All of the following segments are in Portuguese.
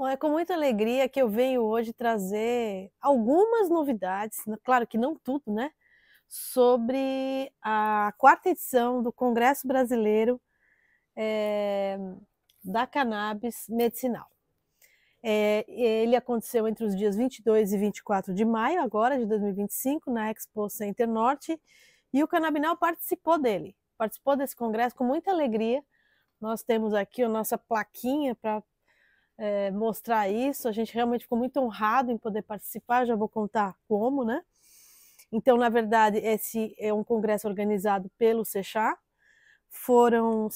Bom, é com muita alegria que eu venho hoje trazer algumas novidades, claro que não tudo, né, sobre a quarta edição do Congresso Brasileiro, eh, da Cannabis Medicinal. Ele aconteceu entre os dias 22 e 24 de maio, agora de 2025, na Expo Center Norte, e o Canabinal participou desse congresso com muita alegria. Nós temos aqui a nossa plaquinha para mostrar isso. A gente realmente ficou muito honrado em poder participar, já vou contar como, né? Então, na verdade, esse é um congresso organizado pelo Sechá. Foram,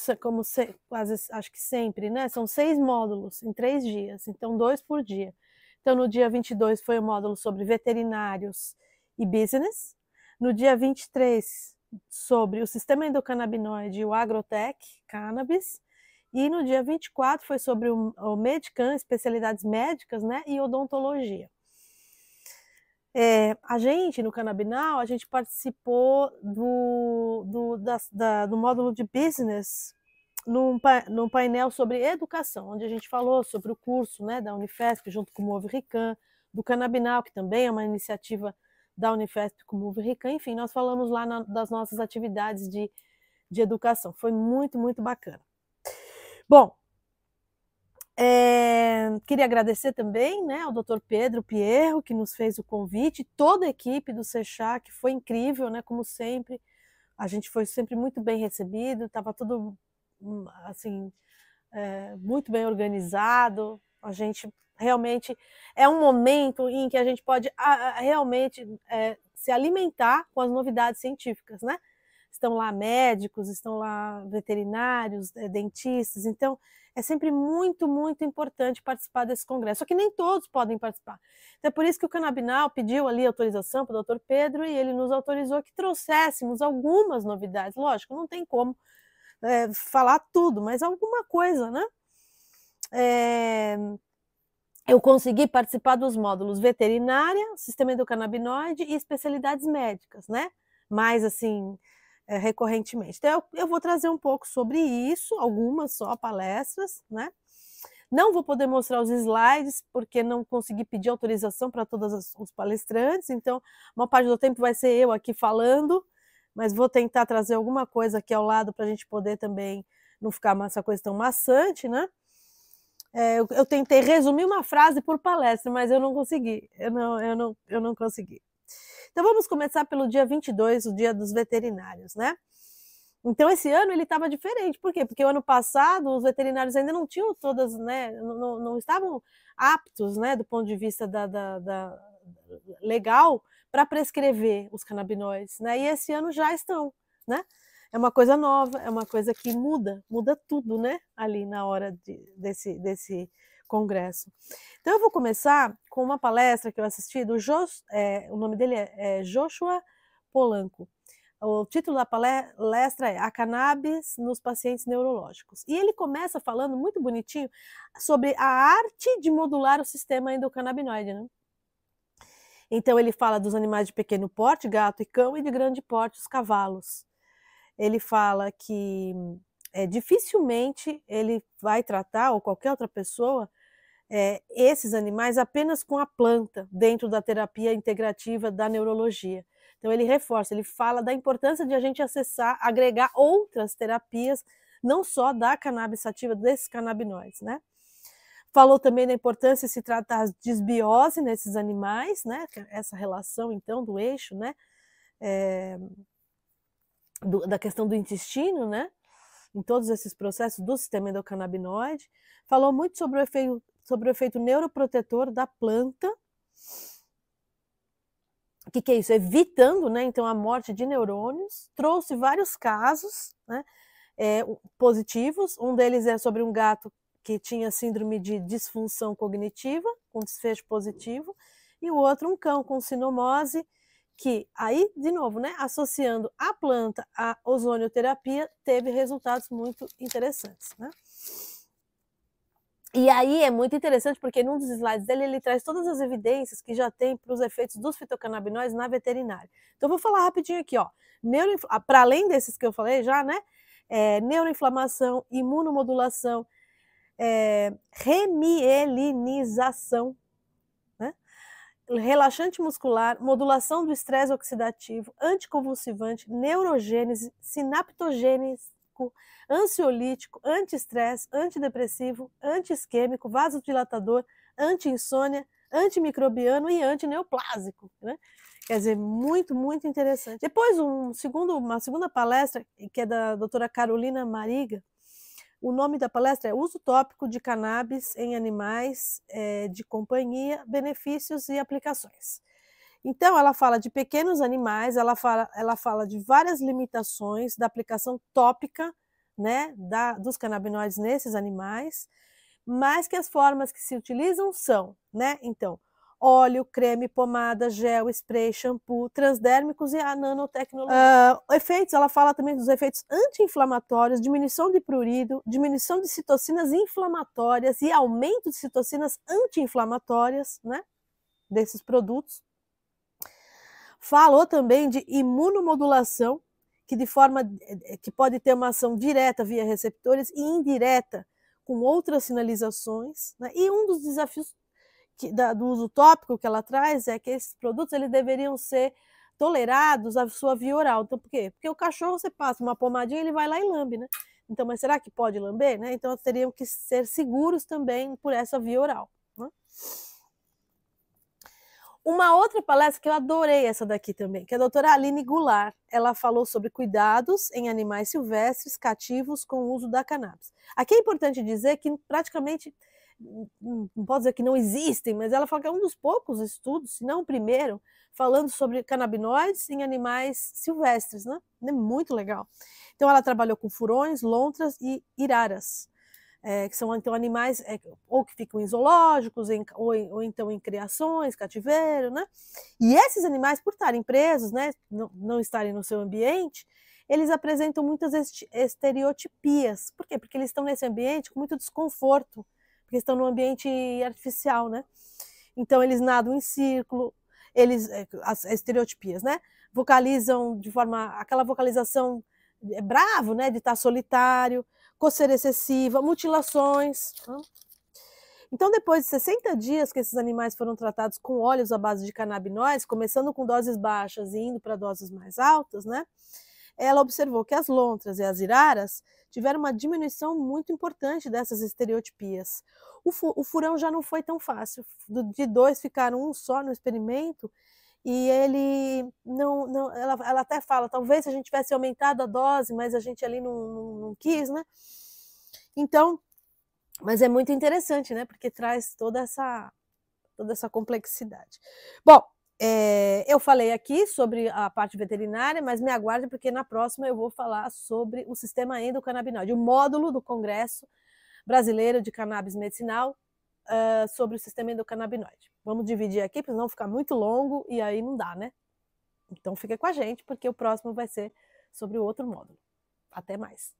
quase, acho que sempre, né? São 6 módulos em 3 dias, então 2 por dia. Então, no dia 22 foi o módulo sobre veterinários e business. No dia 23, sobre o sistema endocannabinoide e o agrotech, cannabis. E no dia 24 foi sobre o Medicam, especialidades médicas, né, e odontologia. A gente, no Canabinal, a gente participou do módulo de business num painel sobre educação, onde a gente falou sobre o curso, né, da Unifesp, junto com o Move Ricam, do Canabinal, que também é uma iniciativa da Unifesp com o Move Ricam. Enfim, nós falamos lá das nossas atividades de educação. Foi muito, muito bacana. Bom, queria agradecer também, né, ao Dr. Pedro Pierro, que nos fez o convite, toda a equipe do Sechá, que foi incrível, né, como sempre. A gente foi sempre muito bem recebido, estava tudo assim, muito bem organizado. A gente realmente é um momento em que a gente pode realmente se alimentar com as novidades científicas, né? Estão lá médicos, estão lá veterinários, dentistas, então é sempre muito, muito importante participar desse congresso, só que nem todos podem participar. Então é por isso que o Canabinal pediu ali autorização para o Dr. Pedro e ele nos autorizou que trouxéssemos algumas novidades. Lógico, não tem como falar tudo, mas alguma coisa, né? Eu consegui participar dos módulos veterinária, sistema endocannabinoide e especialidades médicas, né? Mais assim, recorrentemente. Então, eu vou trazer um pouco sobre isso, algumas só palestras, né? Não vou poder mostrar os slides, porque não consegui pedir autorização para todos os palestrantes, então, uma parte do tempo vai ser eu aqui falando, mas vou tentar trazer alguma coisa aqui ao lado para a gente poder também não ficar essa coisa tão maçante, né? Eu tentei resumir uma frase por palestra, mas eu não consegui, eu não consegui. Então vamos começar pelo dia 22, o dia dos veterinários, né? Então esse ano ele estava diferente, por quê? Porque o ano passado os veterinários ainda não tinham todas, né, não estavam aptos, né, do ponto de vista legal para prescrever os canabinoides, né? E esse ano já estão, né? É uma coisa nova, é uma coisa que muda tudo, né? Ali na hora desse congresso. Então eu vou começar com uma palestra que eu assisti o nome dele é Joshua Polanco. O título da palestra é A Cannabis nos Pacientes Neurológicos. E ele começa falando muito bonitinho sobre a arte de modular o sistema endocannabinoide, né? Então ele fala dos animais de pequeno porte, gato e cão, e de grande porte, os cavalos. Ele fala que dificilmente ele vai tratar, ou qualquer outra pessoa, esses animais apenas com a planta, dentro da terapia integrativa da neurologia. Então ele reforça, ele fala da importância de a gente acessar, agregar outras terapias, não só da cannabis sativa, desses canabinoides, né? Falou também da importância de se tratar de desbiose nesses animais, né? Essa relação, então, do eixo, né? Da questão do intestino, né? Em todos esses processos do sistema endocannabinoide. Falou muito sobre o efeito neuroprotetor da planta. O que é isso? Evitando, né, então, a morte de neurônios. Trouxe vários casos, né, positivos. Um deles é sobre um gato que tinha síndrome de disfunção cognitiva, com desfecho positivo, e o outro um cão com sinomose, que aí, de novo, né, associando a planta à ozonioterapia, teve resultados muito interessantes, né? E aí é muito interessante porque num dos slides dele ele traz todas as evidências que já tem para os efeitos dos fitocannabinoides na veterinária. Então eu vou falar rapidinho aqui, ó. Para além desses que eu falei já, né? Neuroinflamação, imunomodulação, Remielinização, né? Relaxante muscular, modulação do estresse oxidativo, anticonvulsivante, neurogênese, sinaptogênico, ansiolítico, anti-estresse, antidepressivo, anti-isquêmico, vasodilatador, anti-insônia, antimicrobiano e antineoplásico, né? Quer dizer, muito, muito interessante. Depois, uma segunda palestra, que é da doutora Carolina Mariga. O nome da palestra é Uso Tópico de Cannabis em Animais de Companhia, Benefícios e Aplicações. Então, ela fala de pequenos animais, ela fala de várias limitações da aplicação tópica, né, dos canabinoides nesses animais, mas que as formas que se utilizam são, né, então, óleo, creme, pomada, gel, spray, shampoo, transdérmicos e a nanotecnologia. Efeitos, ela fala também dos efeitos anti-inflamatórios, diminuição de prurido, diminuição de citocinas inflamatórias e aumento de citocinas anti-inflamatórias, né, desses produtos. Falou também de imunomodulação, que pode ter uma ação direta via receptores e indireta com outras sinalizações, né? E um dos desafios do uso tópico que ela traz é que esses produtos eles deveriam ser tolerados à sua via oral. Então, por quê? Porque o cachorro, você passa uma pomadinha, ele vai lá e lambe, né? Então, mas será que pode lamber, né? Então, teriam que ser seguros também por essa via oral, né? Uma outra palestra que eu adorei essa daqui também, que é a doutora Aline Goulart. Ela falou sobre cuidados em animais silvestres cativos com o uso da cannabis. Aqui é importante dizer que praticamente, não posso dizer que não existem, mas ela fala que é um dos poucos estudos, se não o primeiro, falando sobre canabinoides em animais silvestres, né? É muito legal. Então ela trabalhou com furões, lontras e iraras. Que são então animais ou que ficam em zoológicos, ou então em criações, cativeiro, né? E esses animais, por estarem presos, né, não estarem no seu ambiente, eles apresentam muitas estereotipias. Por quê? Porque eles estão nesse ambiente com muito desconforto, porque estão num ambiente artificial, né? Então eles nadam em círculo, as estereotipias, né? Vocalizam de forma, aquela vocalização bravo, né, de estar solitário, coceira excessiva, mutilações. Então, depois de 60 dias que esses animais foram tratados com óleos à base de canabinoides, começando com doses baixas e indo para doses mais altas, né? Ela observou que as lontras e as iraras tiveram uma diminuição muito importante dessas estereotipias. O furão já não foi tão fácil. De 2 ficaram um só no experimento. E ele ela até fala, talvez se a gente tivesse aumentado a dose, mas a gente ali não quis, né? Então, mas é muito interessante, né? Porque traz toda essa complexidade. Bom, eu falei aqui sobre a parte veterinária, mas me aguarde, porque na próxima eu vou falar sobre o sistema endocannabinoide, o módulo do Congresso Brasileiro de Cannabis Medicinal, sobre o sistema endocannabinoide. Vamos dividir aqui para não ficar muito longo e aí não dá, né? Então fica com a gente, porque o próximo vai ser sobre o outro módulo. Até mais!